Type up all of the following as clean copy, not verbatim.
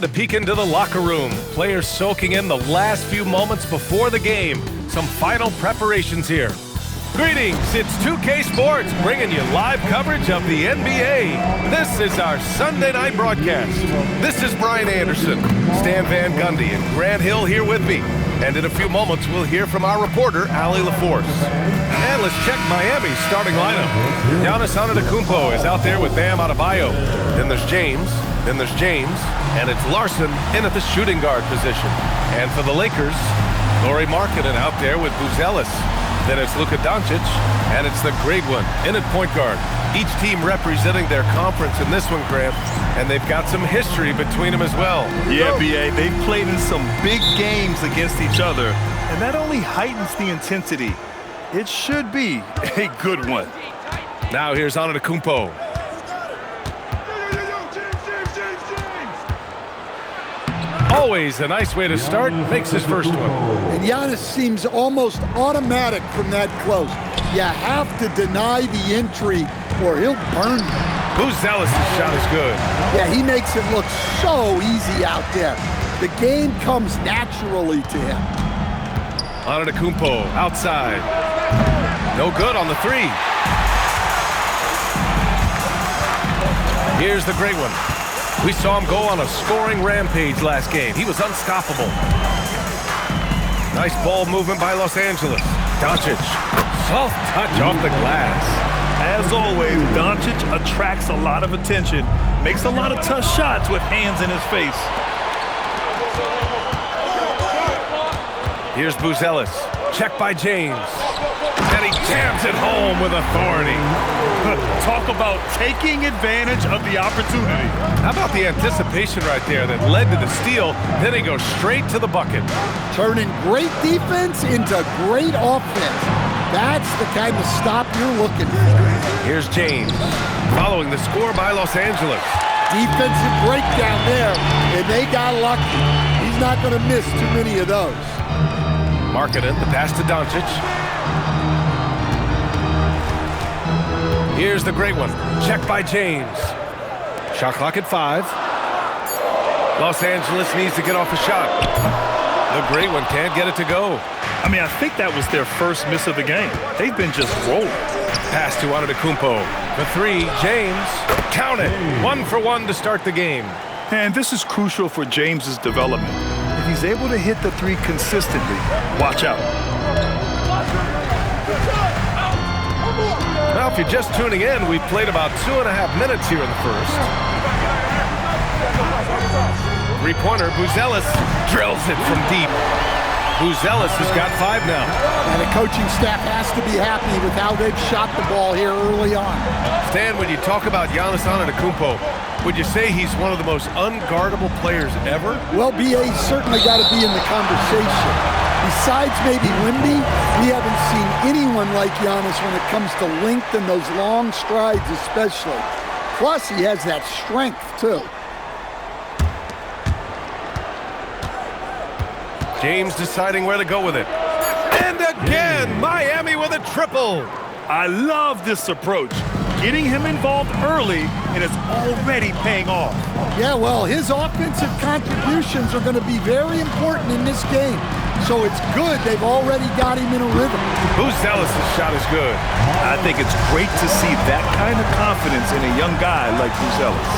Time to peek into the locker room. Players soaking in the last few moments before the game. Some final preparations here. Greetings, it's 2K Sports bringing you live coverage of the NBA. This is our Sunday night broadcast. This is Brian Anderson, Stan Van Gundy, and Grant Hill here with me. And in a few moments, we'll hear from our reporter, Allie LaForce. And let's check Miami's starting lineup. Giannis Antetokounmpo is out there with Bam Adebayo. Then there's James, and it's Larson in at the shooting guard position. And for the Lakers, Lauri Markkanen out there with Buzelis. Then it's Luka Doncic, and it's the great one in at point guard. Each team representing their conference in this one, Grant, and they've got some history between them as well. Yeah, B.A., they've played in some big games against each other, and that only heightens the intensity. It should be a good one. Now here's Antetokounmpo. Always a nice way to start, makes his first one. And Giannis seems almost automatic from that close. You have to deny the entry or he'll burn you. Buzelis' shot is good. Yeah, he makes it look so easy out there. The game comes naturally to him. Antetokounmpo outside. No good on the three. Here's the great one. We saw him go on a scoring rampage last game. He was unstoppable. Nice ball movement by Los Angeles. Doncic, soft touch off the glass. As always, Doncic attracts a lot of attention, makes a lot of tough shots with hands in his face. Here's Buzelis. Check by James. And he jams it home with authority. Talk about taking advantage of the opportunity. How about the anticipation right there that led to the steal? Then he goes straight to the bucket. Turning great defense into great offense. That's the kind of stop you're looking for. Here's James, following the score by Los Angeles. Defensive breakdown there, and they got lucky. He's not going to miss too many of those. Markkanen, the pass to Doncic. Here's the great one. Check by James. Shot clock at 5. Los Angeles needs to get off a shot. The great one can't get it to go. I mean, I think that was their first miss of the game. They've been just rolling. Pass to Antetokounmpo. The three, James. Count it. 1 for 1 to start the game. And this is crucial for James's development. If he's able to hit the three consistently, watch out. Now, if you're just tuning in, we've played about 2.5 minutes here in the first. Three-pointer, Buzelis drills it from deep. Buzelis has got 5 now. And the coaching staff has to be happy with how they've shot the ball here early on. Stan, when you talk about Giannis Antetokounmpo, would you say he's one of the most unguardable players ever? Well, B.A.'s certainly got to be in the conversation. Besides maybe Wemby, we haven't seen anyone like Giannis when it comes to length and those long strides especially. Plus, he has that strength, too. James deciding where to go with it. And again, Miami with a triple. I love this approach. Getting him involved early, and it's already paying off. Yeah, well, his offensive contributions are going to be very important in this game. So it's good they've already got him in a rhythm. Buzelis' shot is good. I think it's great to see that kind of confidence in a young guy like Buzelis.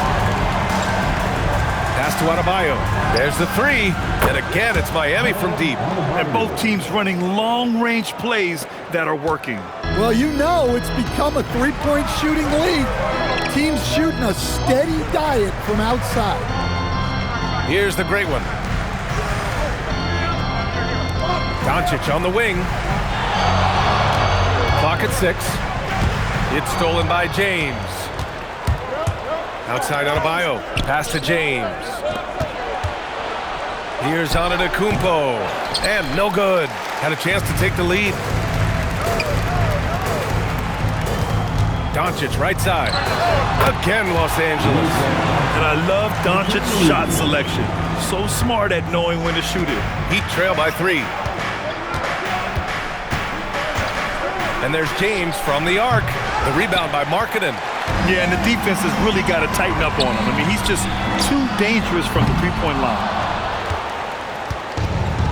Pass to Adebayo. There's the three. And again, it's Miami from deep. And both teams running long-range plays that are working. Well, you know it's become a three-point shooting league. Teams shooting a steady diet from outside. Here's the great one. Doncic on the wing. Clock at 6. It's stolen by James. Outside Adebayo. Pass to James. Here's Antetokounmpo. And no good. Had a chance to take the lead. Doncic right side. Again, Los Angeles. And I love Doncic's shot selection. So smart at knowing when to shoot it. Heat trail by 3. And there's James from the arc. The rebound by Markkanen. Yeah, and the defense has really got to tighten up on him. I mean, he's just too dangerous from the three-point line.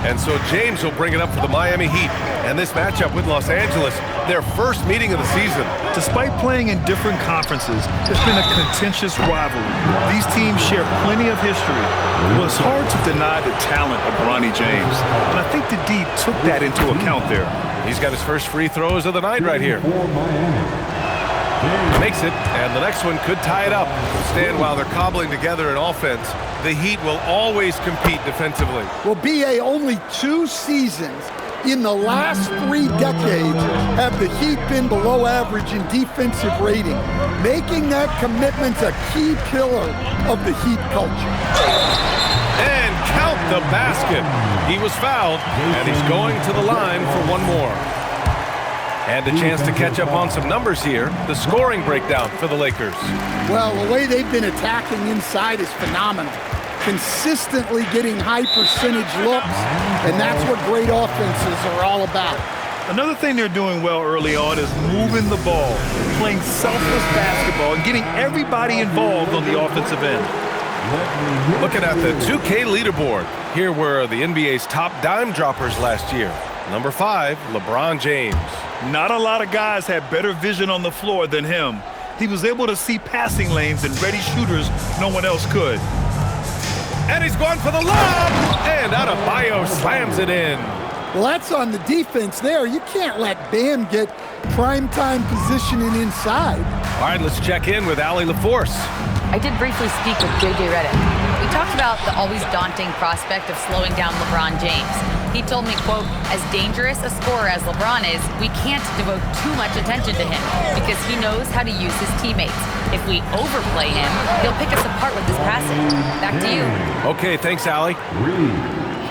And so James will bring it up for the Miami Heat. And this matchup with Los Angeles, their first meeting of the season. Despite playing in different conferences, it's been a contentious rivalry. These teams share plenty of history. Well, it's hard to deny the talent of Bronny James. And I think the D took that into account there. He's got his first free throws of the night right here. Makes it, and the next one could tie it up. Stan, while they're cobbling together an offense, the Heat will always compete defensively. Well, B.A., only 2 seasons in the last 3 decades have the Heat been below average in defensive rating, making that commitment a key pillar of the Heat culture. And count the basket. He was fouled, and he's going to the line for one more. And a chance to catch up on some numbers here. The scoring breakdown for the Lakers. Well, the way they've been attacking inside is phenomenal. Consistently getting high percentage looks, and that's what great offenses are all about. Another thing they're doing well early on is moving the ball, playing selfless basketball, and getting everybody involved on the offensive end. Looking at the 2K leaderboard, here were the NBA's top dime droppers last year. Number 5, LeBron James. Not a lot of guys had better vision on the floor than him. He was able to see passing lanes and ready shooters no one else could. And he's going for the lob! And Adebayo slams it in. Well, that's on the defense there. You can't let Bam get primetime positioning inside. All right, let's check in with Allie LaForce. I did briefly speak with J.J. Redick. We talked about the always daunting prospect of slowing down LeBron James. He told me, quote, as dangerous a scorer as LeBron is, we can't devote too much attention to him because he knows how to use his teammates. If we overplay him, he'll pick us apart with his passing. Back to you. Okay, thanks, Allie.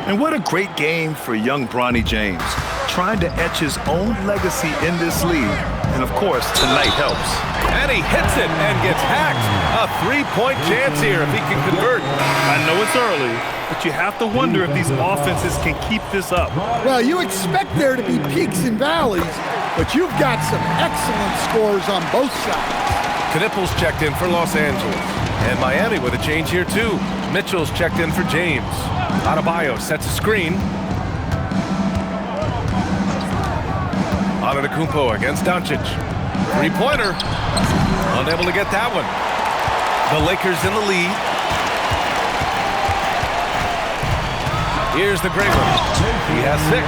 And what a great game for young Bronny James, trying to etch his own legacy in this league. And, of course, tonight helps. And he hits it and gets hacked. A 3-point chance here if he can convert. I know it's early, but you have to wonder if these offenses can keep this up. Well, you expect there to be peaks and valleys, but you've got some excellent scores on both sides. Knipples checked in for Los Angeles. And Miami with a change here, too. Mitchell's checked in for James. Adebayo sets a screen. Antetokounmpo against Doncic. 3-pointer. Unable to get that one. The Lakers in the lead. Here's the great one. He has 6.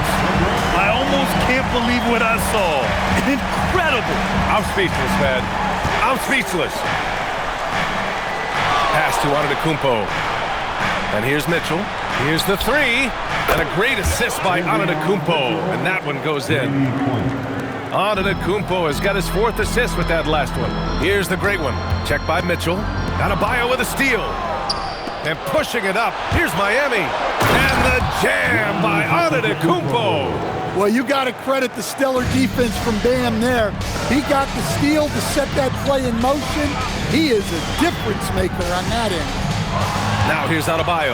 I almost can't believe what I saw. Incredible. I'm speechless, man. I'm speechless. Pass to Antetokounmpo. And here's Mitchell. Here's the 3. And a great assist by Antetokounmpo. And that one goes in. Antetokounmpo has got his 4th assist with that last one. Here's the great one. Checked by Mitchell. Adebayo with a steal. And pushing it up. Here's Miami. And the jam by Antetokounmpo. Well, you got to credit the stellar defense from Bam there. He got the steal to set that play in motion. He is a difference maker on that end. Now here's Adebayo.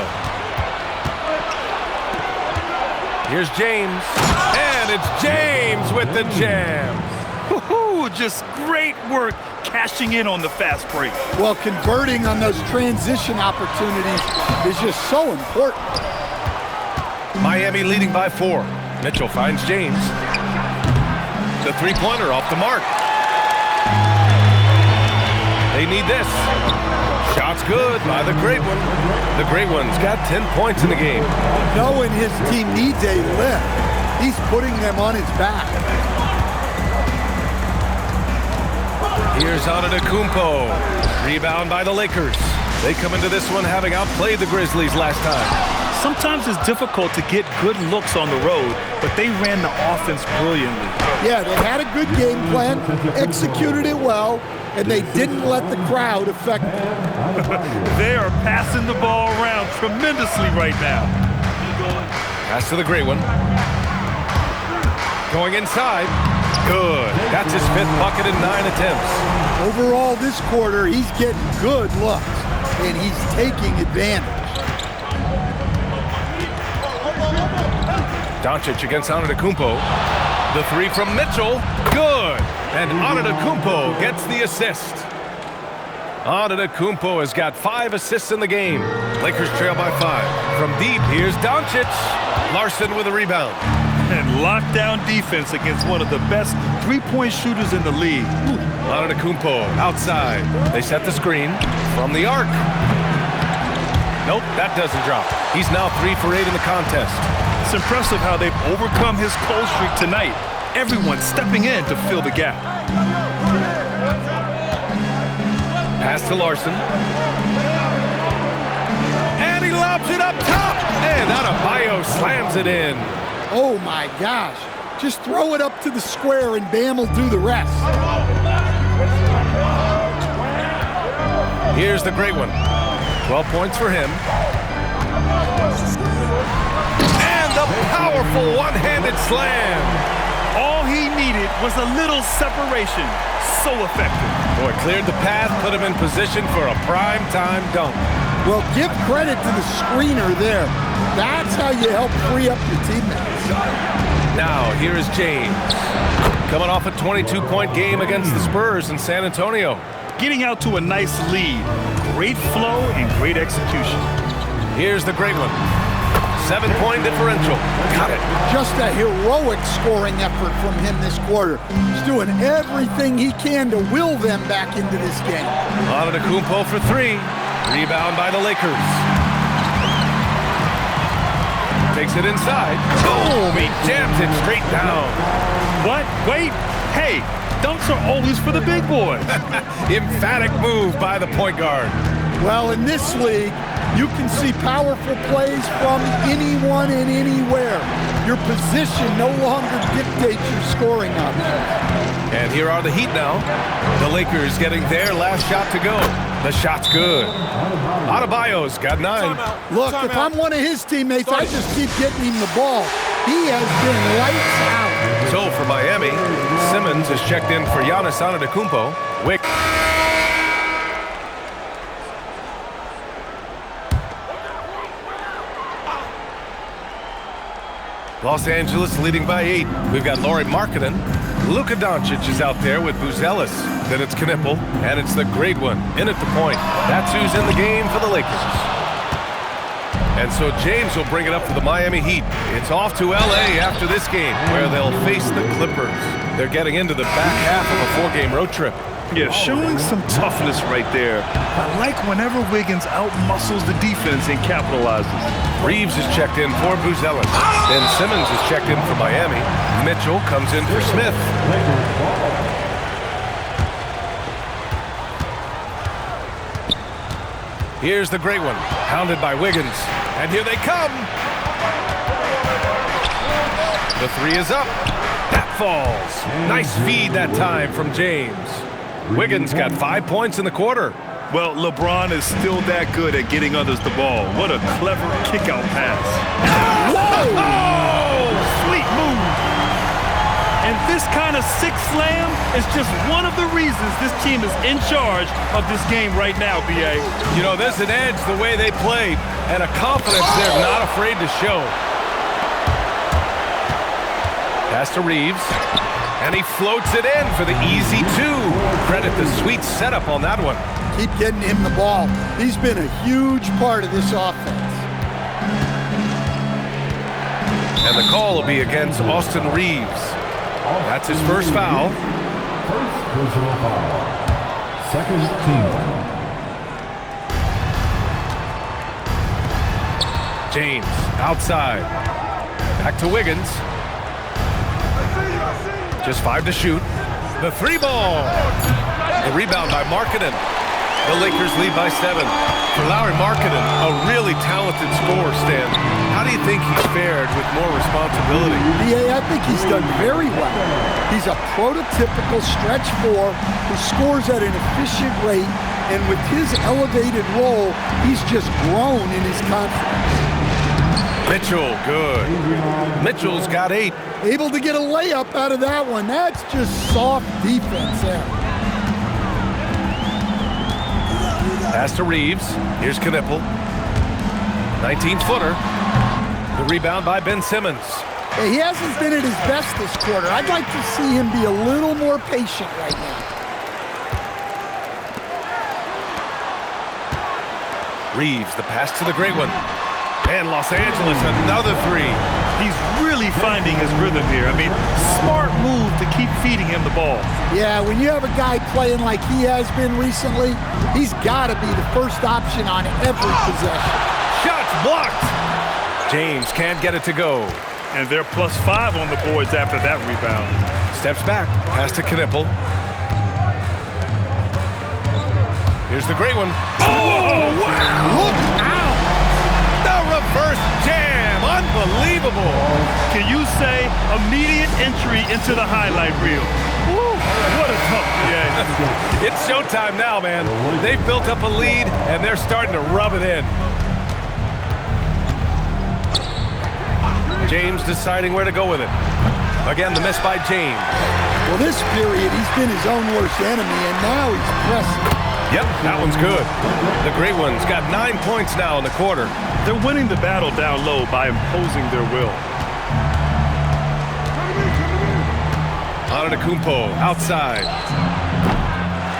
Here's James. And it's James with the jam. Woohoo! Just great work cashing in on the fast break. Well, converting on those transition opportunities is just so important. Miami leading by 4. Mitchell finds James. The 3-pointer off the mark. They need this. Shot's good by the great one. The great one's got 10 points in the game. Knowing his team needs a lift, he's putting them on his back. Here's Antetokounmpo. Rebound by the Lakers. They come into this one having outplayed the Grizzlies last time. Sometimes it's difficult to get good looks on the road, but they ran the offense brilliantly. Yeah, they had a good game plan, executed it well, and they didn't let the crowd affect them. They are passing the ball around tremendously right now. Pass to the great one. Going inside. Good. That's his 5th bucket in 9 attempts. Overall, this quarter, he's getting good looks, and he's taking advantage. Doncic against Antetokounmpo. The 3 from Mitchell. Good. And Antetokounmpo gets the assist. Antetokounmpo has got 5 assists in the game. Lakers trail by 5. From deep, here's Doncic. Larson with a rebound. And lockdown defense against one of the best three-point shooters in the league. Antetokounmpo outside. They set the screen from the arc. Nope, that doesn't drop. He's now 3 for 8 in the contest. It's impressive how they've overcome his cold streak tonight. Everyone stepping in to fill the gap. Pass to Larson. And he lobs it up top. And Adebayo slams it in. Oh my gosh. Just throw it up to the square and Bam will do the rest. Here's the great one. 12 points for him. And the powerful one-handed slam. All he needed was a little separation. So effective. Boy, cleared the path, put him in position for a prime-time dunk. Well, give credit to the screener there. That's how you help free up your teammates. Now, here is James. Coming off a 22-point game against the Spurs in San Antonio. Getting out to a nice lead. Great flow and great execution. Here's the great one. 7-point differential. Got it. Just a heroic scoring effort from him this quarter. He's doing everything he can to will them back into this game. Antetokounmpo for 3. Rebound by the Lakers. Takes it inside. Boom! He jams it straight down. What? Wait. Hey, dunks are always for the big boys. Emphatic move by the point guard. Well, in this league, you can see powerful plays from anyone and anywhere. Your position no longer dictates your scoring options. And here are the Heat now. The Lakers getting their last shot to go. The shot's good. Adebayo's got 9. Look, if I'm one of his teammates, I just keep getting him the ball. He has been lights out. So for Miami, Simmons is checked in for Giannis Antetokounmpo. Wick. Los Angeles leading by 8. We've got Lauri Markkanen. Luka Doncic is out there with Buzelis. Then it's Knipple, and it's the great one in at the point. That's who's in the game for the Lakers. And so James will bring it up for the Miami Heat. It's off to L.A. after this game, where they'll face the Clippers. They're getting into the back half of a 4-game road trip. Yeah, showing some toughness right there. I like whenever Wiggins out-muscles the defense and capitalizes. Reeves is checked in for Buzelis. Then Simmons is checked in for Miami. Mitchell comes in for Smith. Here's the great one, hounded by Wiggins. And here they come. The 3 is up. That falls. Nice feed that time from James. Wiggins got 5 points in the quarter. Well, LeBron is still that good at getting others the ball. What a clever kick-out pass. Whoa! Oh! Sweet move. And this kind of sick slam is just one of the reasons this team is in charge of this game right now, B.A. You know, there's an edge the way they play and a confidence they're not afraid to show. Pass to Reeves. And he floats it in for the easy 2. Credit the sweet setup on that one. Keep getting him the ball. He's been a huge part of this offense. And the call will be against Austin Reeves. That's his first foul. First personal foul. Second team. James outside. Back to Wiggins. Just 5 to shoot. The 3 ball. The rebound by Markkanen. The Lakers lead by 7. For Lauri Markkanen, a really talented scorer, Stan. How do you think he's fared with more responsibility? Yeah, I think he's done very well. He's a prototypical stretch 4 who scores at an efficient rate, and with his elevated role, he's just grown in his confidence. Mitchell, good. Mitchell's got 8. Able to get a layup out of that one. That's just soft defense there. Pass to Reeves. Here's Knipple. 19-footer. The rebound by Ben Simmons. Hey, he hasn't been at his best this quarter. I'd like to see him be a little more patient right now. Reeves, the pass to the great one. And Los Angeles, another three. He's really finding his rhythm here. I mean, smart move to keep feeding him the ball. Yeah, when you have a guy playing like he has been recently, he's got to be the first option on every possession. Shots blocked. James can't get it to go. And they're +5 on the boards after that rebound. Steps back, pass to Knipple. Here's the great one. Oh, wow! Look out! The reverse jam, unbelievable! Can you say immediate entry into the highlight reel? Woo, what a tough play. It's showtime now, man. They've built up a lead, and they're starting to rub it in. James deciding where to go with it. Again, the miss by James. Well, this period, he's been his own worst enemy, and now he's pressing. Yep, that one's good. The Great Ones got 9 points now in the quarter. They're winning the battle down low by imposing their will. Antetokounmpo outside.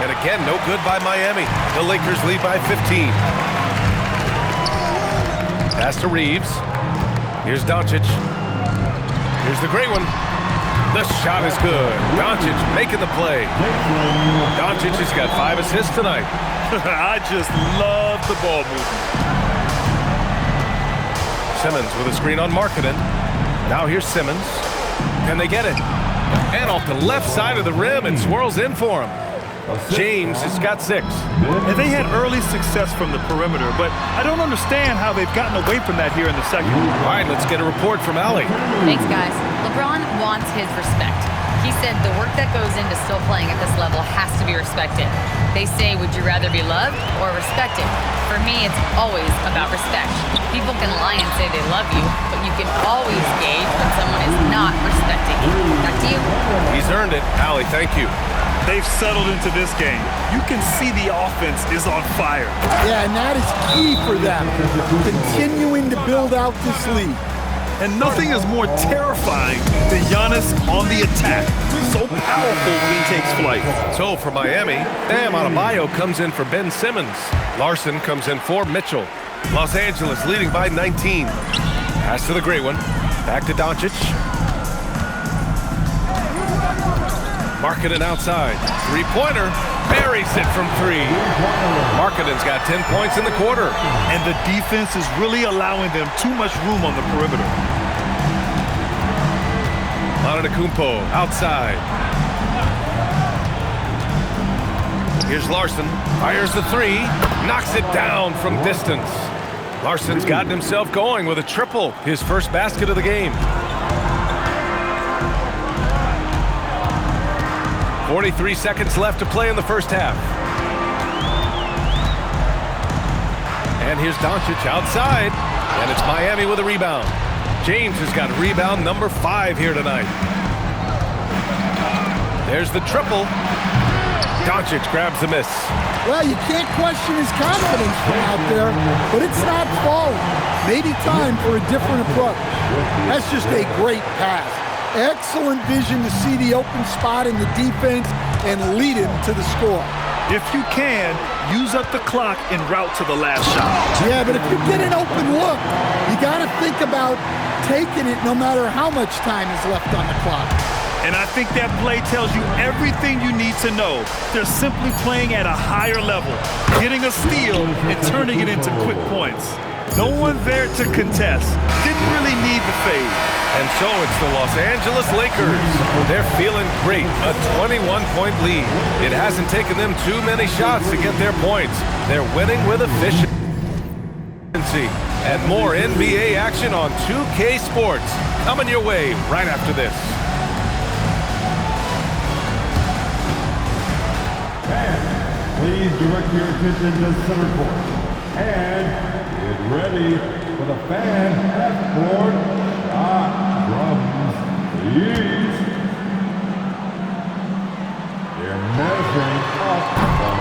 And again, no good by Miami. The Lakers lead by 15. Pass to Reeves. Here's Doncic. Here's the great one. The shot is good. Doncic making the play. Doncic has got 5 assists tonight. I just love the ball movement. Simmons with a screen on Markkanen. Now here's Simmons. Can they get it? And off the left side of the rim, and swirls in for him. James has got 6. And they had early success from the perimeter, but I don't understand how they've gotten away from that here in the second. All right, let's get a report from Allie. Thanks, guys. LeBron wants his respect. He said the work that goes into still playing at this level has to be respected. They say, would you rather be loved or respected? For me, it's always about respect. People can lie and say they love you, but you can always gauge when someone is not respecting you. Back to you. He's earned it. Allie, thank you. They've settled into this game. You can see the offense is on fire. Yeah, and that is key for them, continuing to build out this lead. And nothing is more terrifying than Giannis on the attack. So powerful when he takes flight. So for Miami, Bam Adebayo comes in for Ben Simmons. Larson comes in for Mitchell. Los Angeles leading by 19. Pass to the great one. Back to Doncic. Markkanen outside. Three-pointer. Buries it from 3. Markkanen's got 10 points in the quarter. And the defense is really allowing them too much room on the perimeter. Antetokounmpo outside. Here's Larson. Fires the 3. Knocks it down from distance. Larson's gotten himself going with a triple. His first basket of the game. 43 seconds left to play in the first half. And here's Doncic outside. And it's Miami with a rebound. James has got rebound number 5 here tonight. There's the triple. Doncic grabs the miss. Well, you can't question his confidence from out there, but it's not falling. Maybe time for a different approach. That's just a great pass. Excellent vision to see the open spot in the defense and lead him to the score. If you can, use up the clock en route to the last shot. Yeah, but if you get an open look, you got to think about taking it no matter how much time is left on the clock. And I think that play tells you everything you need to know. They're simply playing at a higher level, getting a steal and turning it into quick points. No one there to contest. Didn't really need the fade. And so it's the Los Angeles Lakers. They're feeling great, a 21-point lead. It hasn't taken them too many shots to get their points. They're winning with efficiency. And more NBA action on 2K Sports. Coming your way right after this. Please direct your attention to center court. And get ready for the fan half-court shot from the East. They're measuring up the shot.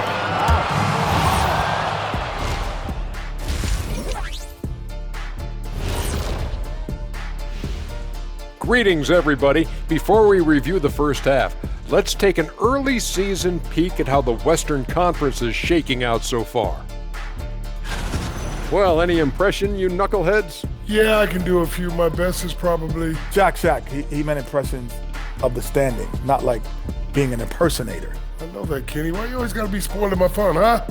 Greetings, everybody. Before we review the first half, let's take an early season peek at how the Western Conference is shaking out so far. Well, any impression, you knuckleheads? Yeah, I can do a few. My best is probably... Shaq. He meant impressions of the standings, not like being an impersonator. I know that, Kenny. Why you always gotta be spoiling my fun, huh?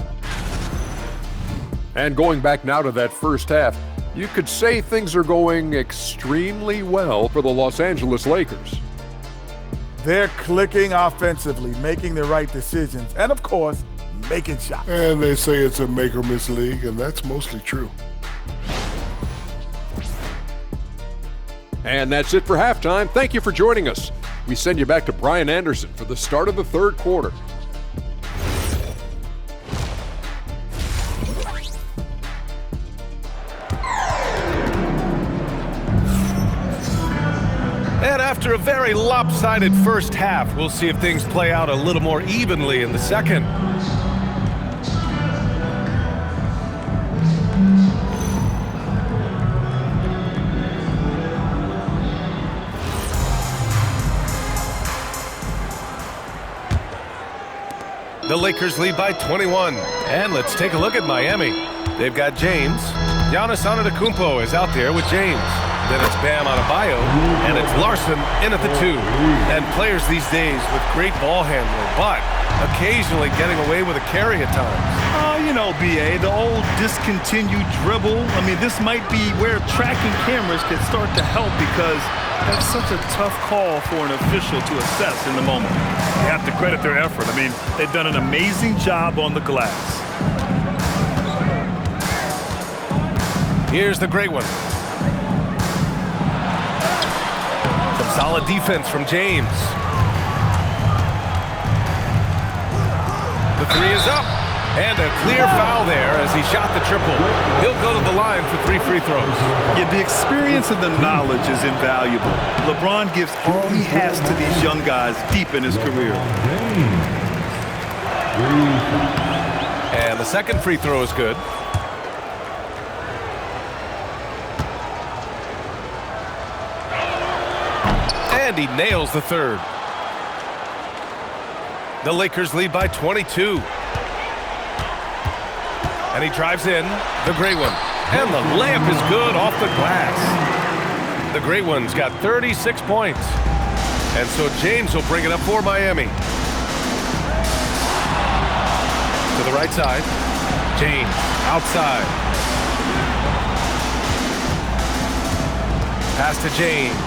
And going back now to that first half, you could say things are going extremely well for the Los Angeles Lakers. They're clicking offensively, making the right decisions, and of course, making shots. And they say it's a make or miss league, and that's mostly true. And that's it for halftime. Thank you for joining us. We send you back to Brian Anderson for the start of the third quarter. And after a very lopsided first half, we'll see if things play out a little more evenly in the second. The Lakers lead by 21. And let's take a look at Miami. They've got James. Giannis Antetokounmpo is out there with James. Then it's Bam Adebayo, and it's Larson in at the 2. And players these days with great ball handling, but occasionally getting away with a carry at times. You know, B.A., the old discontinued dribble. I mean, this might be where tracking cameras can start to help because that's such a tough call for an official to assess in the moment. You have to credit their effort. I mean, they've done an amazing job on the glass. Here's the great one. Some solid defense from James. The 3 is up. And a clear foul there as he shot the triple. He'll go to the line for 3 free throws. Yeah, the experience and the knowledge is invaluable. LeBron gives all he has to these young guys deep in his career. And the second free throw is good. And he nails the third. The Lakers lead by 22. And he drives in, the great one. And the layup is good off the glass. The great one's got 36 points. And so James will bring it up for Miami. To the right side. James, outside. Pass to James.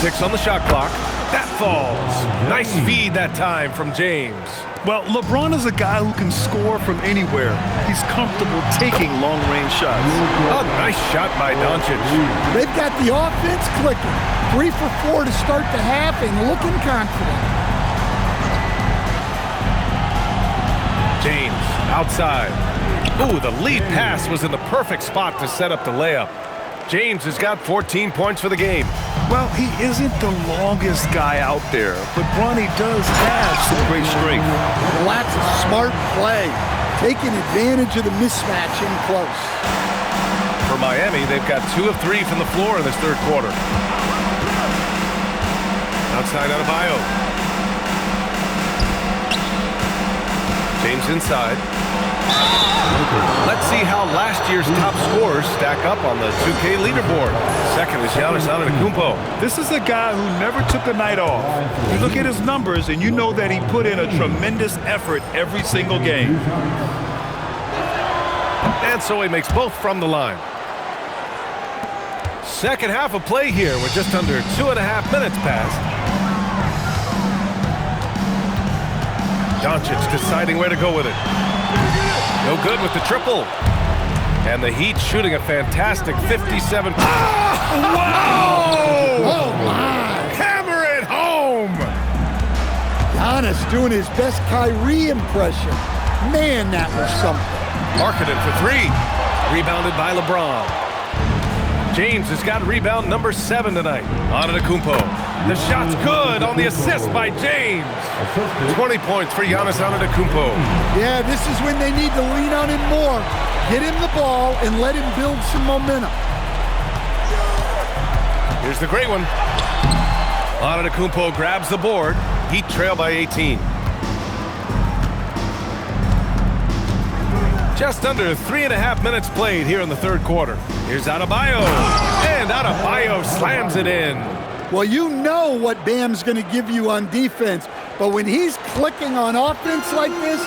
6 on the shot clock. That falls. Nice feed that time from James. Well, LeBron is a guy who can score from anywhere. He's comfortable taking long-range shots. A nice shot by Doncic. They've got the offense clicking. 3 for 4 to start the half and looking confident. James, outside. Ooh, the lead pass was in the perfect spot to set up the layup. James has got 14 points for the game. Well, he isn't the longest guy out there, but Bronny does have some great strength. Well, that's a smart play, taking advantage of the mismatch in close. For Miami, they've got 2 of 3 from the floor in this third quarter. Outside Adebayo. James inside. Let's see how last year's top scorers stack up on the 2K leaderboard. Second is Giannis Antetokounmpo. This is a guy who never took a night off. You look at his numbers and you know that he put in a tremendous effort every single game. And so he makes both from the line. Second half of play here with just under 2.5 minutes passed. Doncic deciding where to go with it. No good with the triple. And the Heat shooting a fantastic 57. Wow! Oh, my. Hammer it home! Giannis doing his best Kyrie impression. Man, that was something. Marketed for 3. Rebounded by LeBron. James has got rebound number 7 tonight. Antetokounmpo. The shot's good on the assist by James. 20 points for Giannis Antetokounmpo. Yeah, this is when they need to lean on him more. Get him the ball and let him build some momentum. Here's the great one. Antetokounmpo grabs the board. Heat trail by 18. Just under 3.5 minutes played here in the third quarter. Here's Adebayo, and Adebayo slams it in. Well, you know what Bam's going to give you on defense, but when he's clicking on offense like this,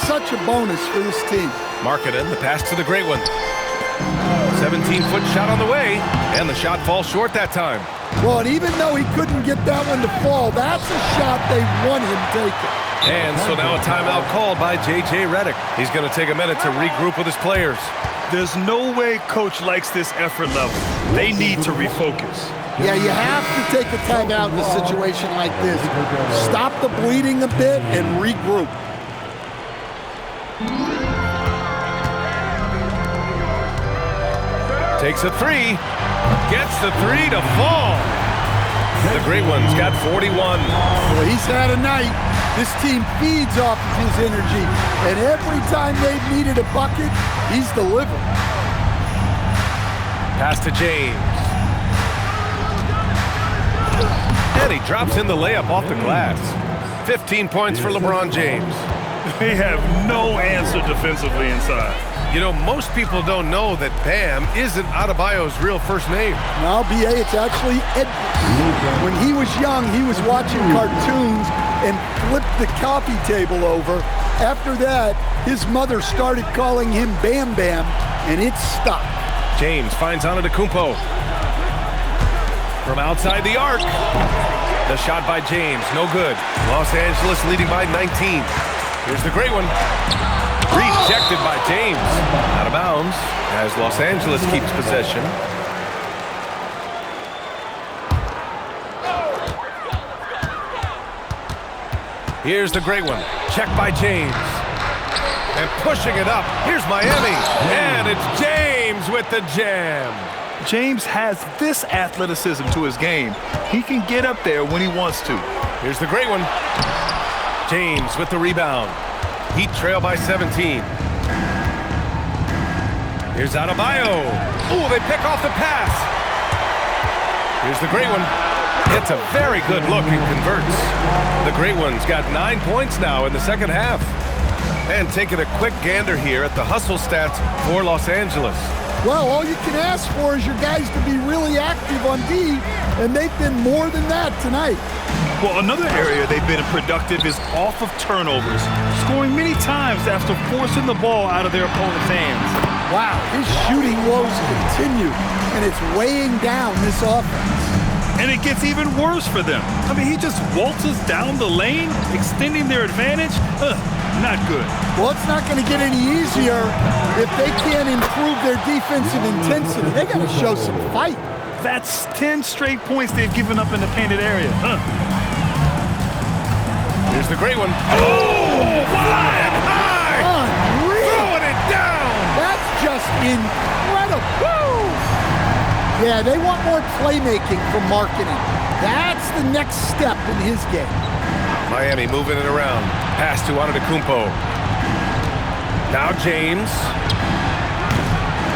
such a bonus for this team. Markkanen, the pass to the great one. 17-foot shot on the way, and the shot falls short that time. Well, and even though he couldn't get that one to fall, that's a shot they want him taking. And so now a timeout called by J.J. Redick. He's going to take a minute to regroup with his players. There's no way coach likes this effort level. They need to refocus. Yeah, you have to take a timeout in a situation like this. Stop the bleeding a bit and regroup. Takes a three. Gets the three to fall. The great one's got 41. Well, he's had a night. This team feeds off of his energy, and every time they've needed a bucket, he's delivered. Pass to James. And he drops in the layup off the glass. 15 points for LeBron James. They have no answer defensively inside. You know, most people don't know that Bam isn't Adebayo's real first name. No, B.A., it's actually Edwards. When he was young, he was watching cartoons and flipped the coffee table over. After that, his mother started calling him Bam Bam, and it stuck. James finds Antetokounmpo. From outside the arc. The shot by James, no good. Los Angeles leading by 19. Here's the great one. Rejected by James. Out of bounds as Los Angeles keeps possession. Here's the great one. Checked by James. And pushing it up. Here's Miami. And it's James with the jam. James has this athleticism to his game. He can get up there when he wants to. Here's the great one. James with the rebound. Heat trail by 17. Here's Adebayo. Ooh, they pick off the pass. Here's the great one. It's a very good look and converts. The great one's got 9 points now in the second half. And taking a quick gander here at the hustle stats for Los Angeles. Well, all you can ask for is your guys to be really active on D, and they've been more than that tonight. Well, another area they've been productive is off of turnovers, scoring many times after forcing the ball out of their opponent's hands. Wow, his shooting woes continue, and it's weighing down this offense. And it gets even worse for them. I mean, he just waltzes down the lane, extending their advantage. Not good. Well, it's not going to get any easier if they can't improve their defensive intensity. They got to show some fight. That's 10 straight points they've given up in the painted area. Here's the great one. Oh, flying high! Unreal. Throwing it down! That's just incredible. Woo! Yeah, they want more playmaking from Markkanen. That's the next step in his game. Miami moving it around. Pass to Antetokounmpo. Now James.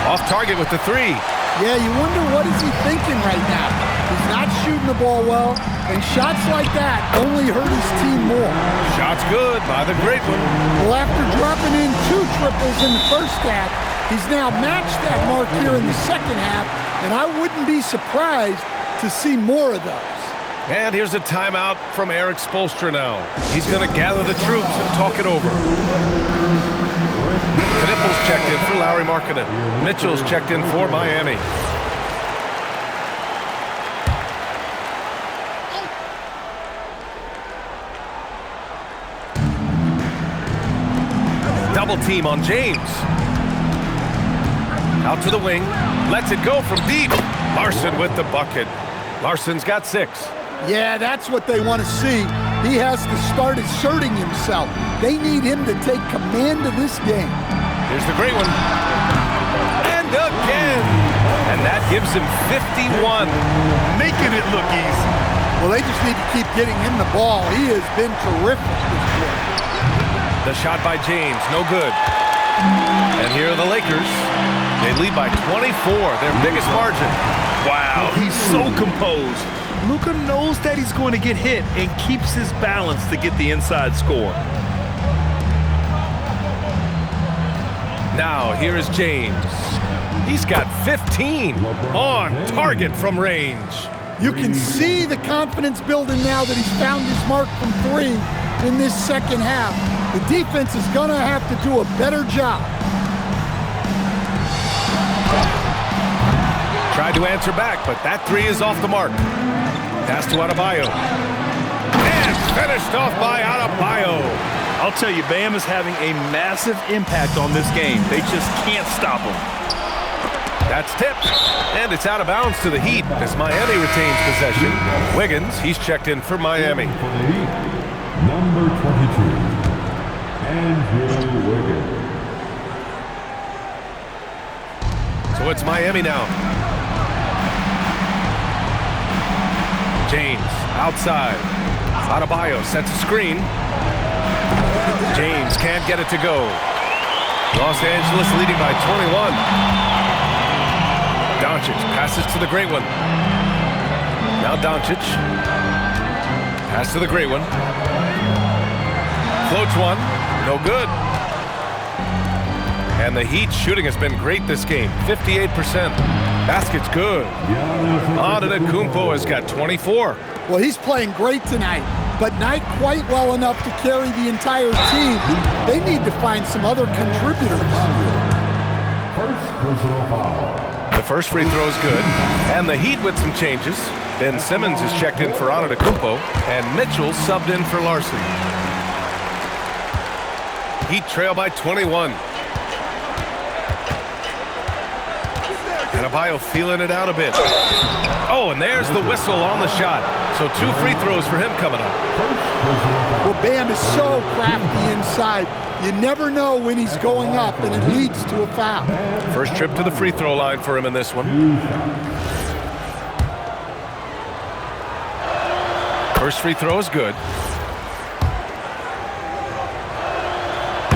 Off target with the three. Yeah, you wonder what is he thinking right now. He's not shooting the ball well, and shots like that only hurt his team more. Shots good by the great one. Well, after dropping in 2 triples in the first half, he's now matched that mark here in the second half, and I wouldn't be surprised to see more of those. And here's a timeout from Eric Spoelstra now. He's going to gather the troops and talk it over. Knipples checked in for Lauri Markkanen. Mitchell's checked in for Miami. Double team on James. Out to the wing. Lets it go from deep. Larson with the bucket. Larson's got 6. Yeah, that's what they want to see. He has to start asserting himself. They need him to take command of this game. Here's the great one. And again. And that gives him 51. Making it look easy. Well, they just need to keep getting him the ball. He has been terrific this year. The shot by James, no good. And here are the Lakers. They lead by 24, their biggest margin. Wow, he's so composed. Luka knows that he's going to get hit and keeps his balance to get the inside score. Now, here is James. He's got 15 on target from range. You can see the confidence building now that he's found his mark from 3 in this second half. The defense is going to have to do a better job. Tried to answer back, but that 3 is off the mark. Pass to Adebayo. And finished off by Adebayo. I'll tell you, Bam is having a massive impact on this game. They just can't stop him. That's tipped, and it's out of bounds to the Heat as Miami retains possession. Wiggins, he's checked in for Miami. For the Heat, number 22, Andrew Wiggins. So it's Miami now. James, outside. Adebayo sets a screen. James can't get it to go. Los Angeles leading by 21. Doncic passes to the great one. Now Doncic. Pass to the great one. Floats one. No good. And the Heat shooting has been great this game. 58%. Basket's good. Antetokounmpo has got 24. Well, he's playing great tonight, but not quite well enough to carry the entire team. They need to find some other contributors. First personal foul. The first free throw is good. And the Heat with some changes. Ben Simmons is checked in for Antetokounmpo, and Mitchell subbed in for Larson. Heat trail by 21. Adebayo feeling it out a bit. Oh, and there's the whistle on the shot. So 2 free throws for him coming up. Well, Bam is so crafty inside. You never know when he's going up, and it leads to a foul. First trip to the free throw line for him in this one. First free throw is good.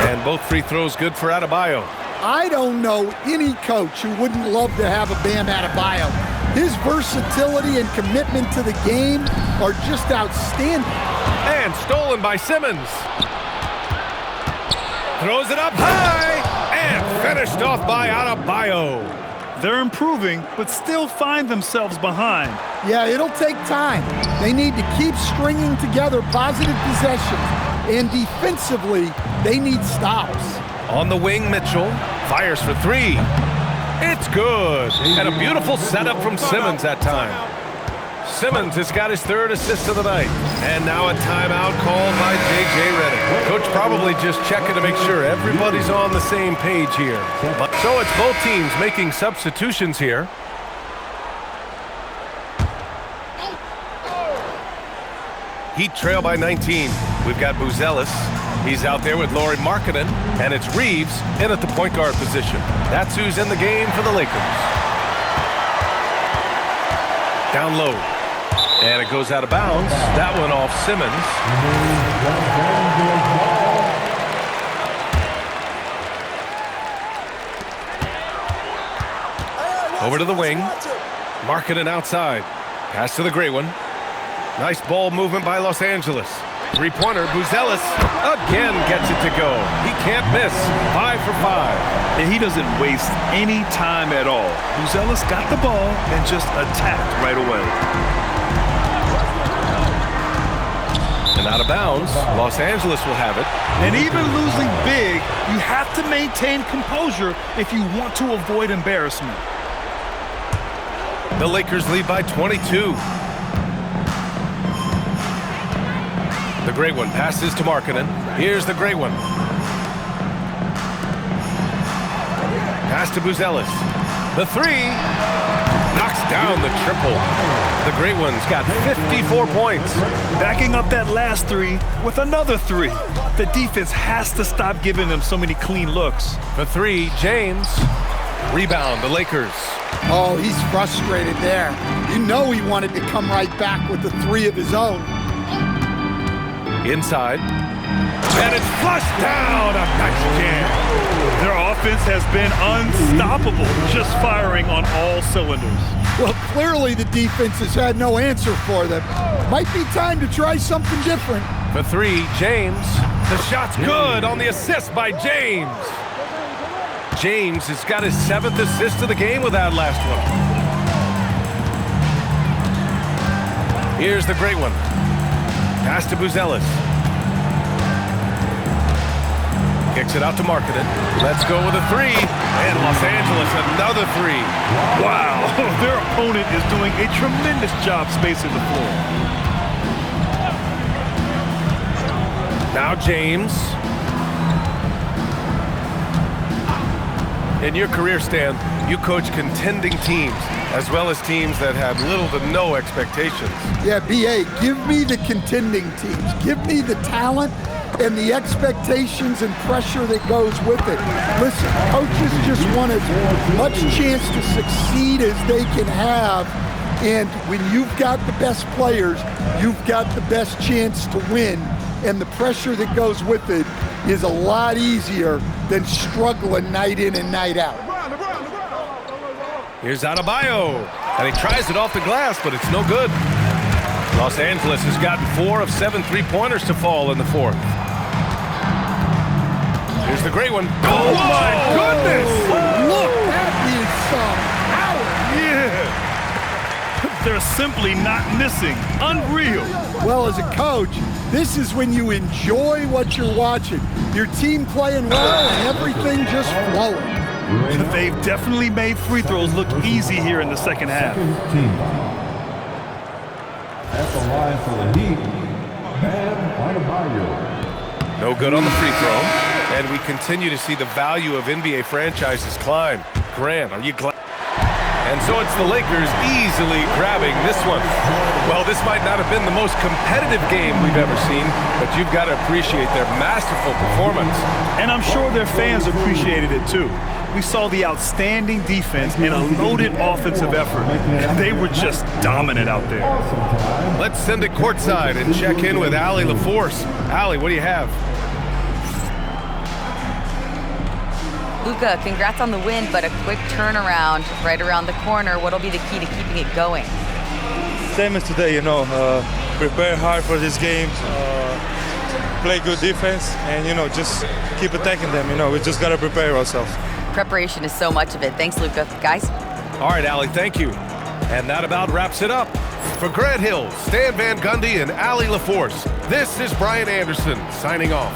And both free throws good for Adebayo. I don't know any coach who wouldn't love to have a Bam Adebayo. His versatility and commitment to the game are just outstanding. And stolen by Simmons. Throws it up high and finished off by Adebayo. They're improving, but still find themselves behind. Yeah, it'll take time. They need to keep stringing together positive possessions. And defensively, they need stops. On the wing, Mitchell fires for 3. It's good. And a beautiful setup from Simmons that time. Simmons has got his 3rd assist of the night. And now a timeout called by J.J. Redick. Coach probably just checking to make sure everybody's on the same page here. So it's both teams making substitutions here. Heat trail by 19. We've got Buzelis. He's out there with Lauri Markkanen, and it's Reeves in at the point guard position. That's who's in the game for the Lakers. Down low. And it goes out of bounds. That one off Simmons. Over to the wing. Markkanen outside. Pass to the great one. Nice ball movement by Los Angeles. Three-pointer, Buzelis again gets it to go. He can't miss. 5 for 5. And he doesn't waste any time at all. Buzelis got the ball and just attacked right away. And out of bounds, Los Angeles will have it. And even losing big, you have to maintain composure if you want to avoid embarrassment. The Lakers lead by 22. The great one passes to Markkanen. Here's the great one. Pass to Buzelis. The 3 knocks down the triple. The great one's got 54 points. Backing up that last 3 with another 3. The defense has to stop giving them so many clean looks. The 3, James. Rebound, the Lakers. Oh, he's frustrated there. You know he wanted to come right back with the 3 of his own. Inside. And it's flushed down. A nice jam. Their offense has been unstoppable, just firing on all cylinders. Well, clearly the defense has had no answer for them. Might be time to try something different. The 3, James. The shot's good on the assist by James. James has got his 7th assist of the game with that last one. Here's the great one. Pass to Buzelis. Kicks it out to Markkanen. Let's go with a 3. And Los Angeles, another 3. Wow, their opponent is doing a tremendous job spacing the floor. Now James. In your career, Stan, you coach contending teams, as well as teams that have little to no expectations. Yeah, B.A., give me the contending teams. Give me the talent and the expectations and pressure that goes with it. Listen, coaches just want as much chance to succeed as they can have, and when you've got the best players, you've got the best chance to win, and the pressure that goes with it is a lot easier than struggling night in and night out. Here's Adebayo, and he tries it off the glass, but it's no good. Los Angeles has gotten 4 of 7 three-pointers to fall in the 4th. Here's the great one. Oh, my goodness! Look, that is some power. Yeah. They're simply not missing. Unreal. Well, as a coach, this is when you enjoy what you're watching. Your team playing well and everything just flowing. They've definitely made free throws look easy here in the second half. At the line for the Heat, Bam Adebayo. No good on the free throw. And we continue to see the value of NBA franchises climb. Grant, are you glad? And so it's the Lakers easily grabbing this one. Well, this might not have been the most competitive game we've ever seen, but you've got to appreciate their masterful performance. And I'm sure their fans appreciated it too. We saw the outstanding defense and a loaded offensive effort. They were just dominant out there. Let's send it courtside and check in with Allie LaForce. Allie, what do you have? Luka, congrats on the win, but a quick turnaround right around the corner. What'll be the key to keeping it going? Same as today, prepare hard for this game, play good defense, and, just keep attacking them. We just got to prepare ourselves. Preparation is so much of it. Thanks, Luka. Guys? All right, Allie, thank you. And that about wraps it up. For Grant Hill, Stan Van Gundy, and Allie LaForce, this is Brian Anderson signing off.